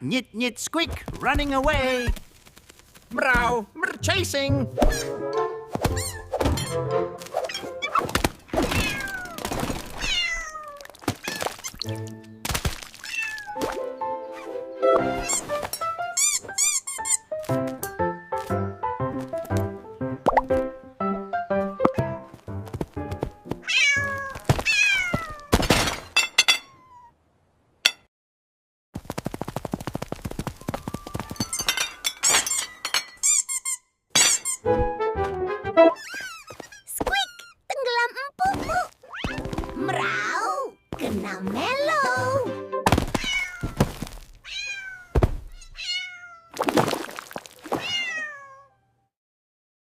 Nyit, nyit, squeak, running away. Brow, chasing. Squeak, tenggelam empuk, Bu. Merau, kena